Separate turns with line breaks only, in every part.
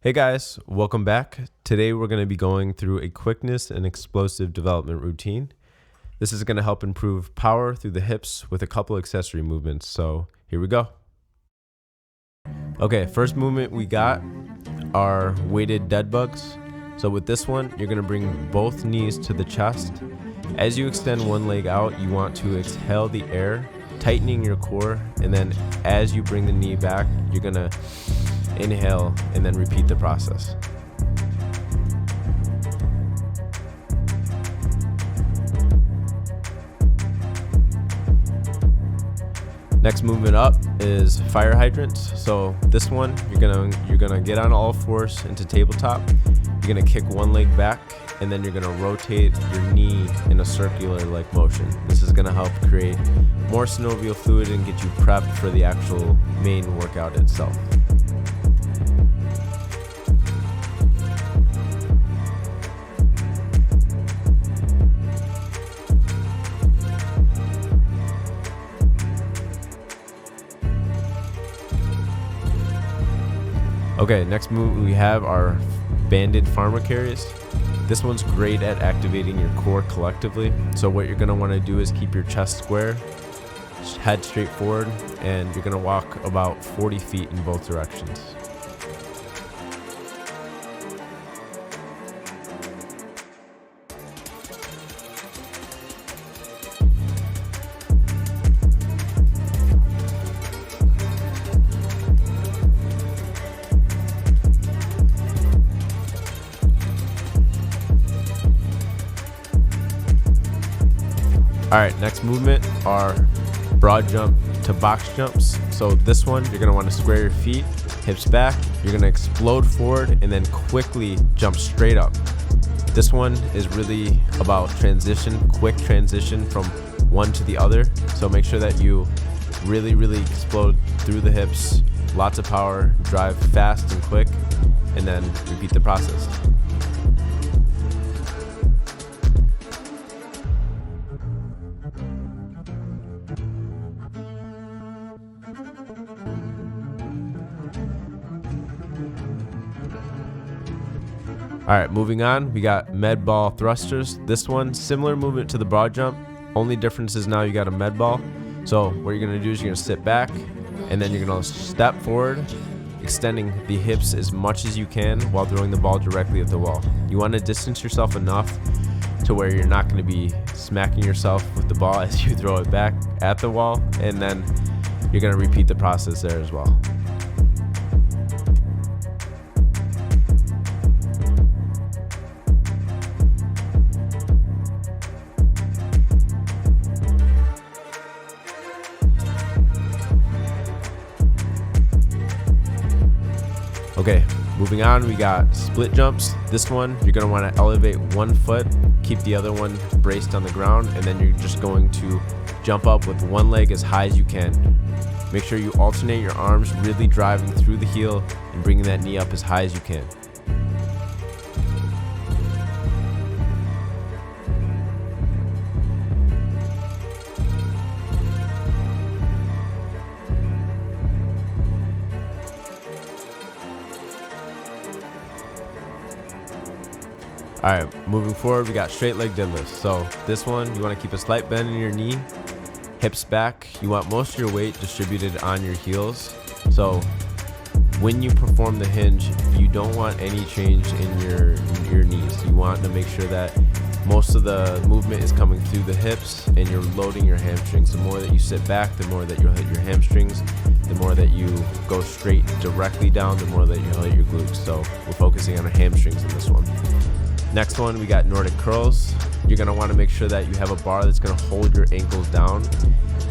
Hey guys, welcome back. Today we're going to be going through a quickness and explosive development routine. This is going to help improve power through the hips with a couple accessory movements. So here we go. Okay, first movement we got are weighted dead bugs. So with this one, you're going to bring both knees to the chest. As you extend one leg out, you want to exhale the air, tightening your core, and then as you bring the knee back, you're going to inhale and then repeat the process. Next movement up is fire hydrants. So this one, you're gonna get on all fours into tabletop. You're gonna kick one leg back, and then you're gonna rotate your knee in a circular like motion. This is gonna help create more synovial fluid and get you prepped for the actual main workout itself. Okay, next move we have our banded farmer carries. This one's great at activating your core collectively. So what you're gonna wanna do is keep your chest square, head straight forward, and you're gonna walk about 40 feet in both directions. All right, next movement are broad jump to box jumps. So this one, you're gonna wanna square your feet, hips back, you're gonna explode forward and then quickly jump straight up. This one is really about quick transition from one to the other. So make sure that you really explode through the hips, lots of power, drive fast and quick, and then repeat the process. All right, moving on, we got med ball thrusters. This one, similar movement to the broad jump. Only difference is now you got a med ball. So what you're gonna do is you're gonna sit back and then you're gonna step forward, extending the hips as much as you can while throwing the ball directly at the wall. You wanna distance yourself enough to where you're not gonna be smacking yourself with the ball as you throw it back at the wall, and then you're gonna repeat the process there as well. Okay, moving on, we got split jumps. This one, you're gonna wanna elevate one foot, keep the other one braced on the ground, and then you're just going to jump up with one leg as high as you can. Make sure you alternate your arms, really driving through the heel and bringing that knee up as high as you can. All right, moving forward, we got straight leg deadlifts. So this one, you wanna keep a slight bend in your knee, hips back. You want most of your weight distributed on your heels. So when you perform the hinge, you don't want any change in your knees. You want to make sure that most of the movement is coming through the hips and you're loading your hamstrings. The more that you sit back, the more that you'll hit your hamstrings. The more that you go straight directly down, the more that you'll hit your glutes. So we're focusing on our hamstrings in this one. Next one, we got Nordic Curls. You're gonna wanna make sure that you have a bar that's gonna hold your ankles down.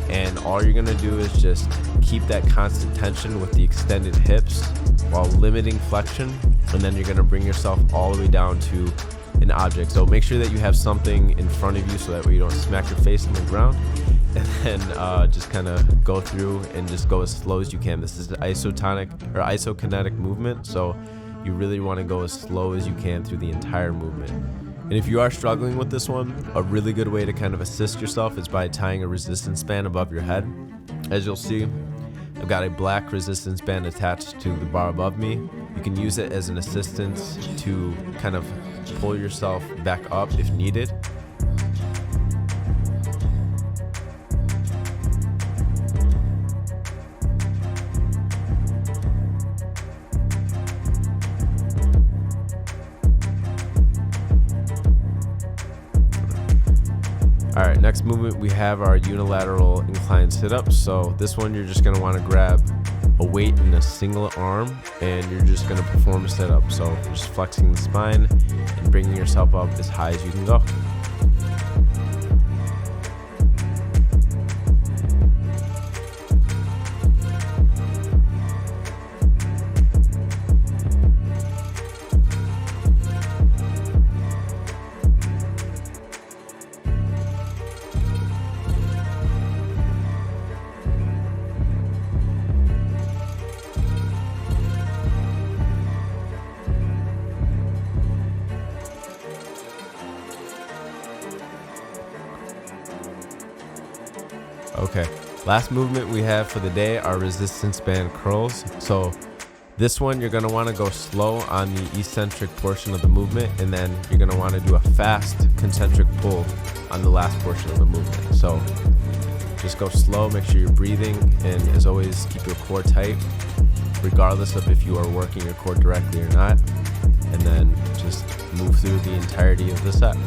And all you're gonna do is just keep that constant tension with the extended hips while limiting flexion. And then you're gonna bring yourself all the way down to an object. So make sure that you have something in front of you so that way you don't smack your face on the ground. And then just kind of go through and just go as slow as you can. This is the isokinetic movement. So you really want to go as slow as you can through the entire movement. And if you are struggling with this one, a really good way to kind of assist yourself is by tying a resistance band above your head. As you'll see, I've got a black resistance band attached to the bar above me. You can use it as an assistance to kind of pull yourself back up if needed. All right, next movement we have our unilateral incline sit-ups. So this one you're just gonna wanna grab a weight in a single arm and you're just gonna perform a sit-up. So just flexing the spine and bringing yourself up as high as you can go. Okay, last movement we have for the day are resistance band curls. So this one you're gonna wanna go slow on the eccentric portion of the movement, and then you're gonna wanna do a fast concentric pull on the last portion of the movement. So just go slow, make sure you're breathing, and as always, keep your core tight, regardless of if you are working your core directly or not, and then just move through the entirety of the set.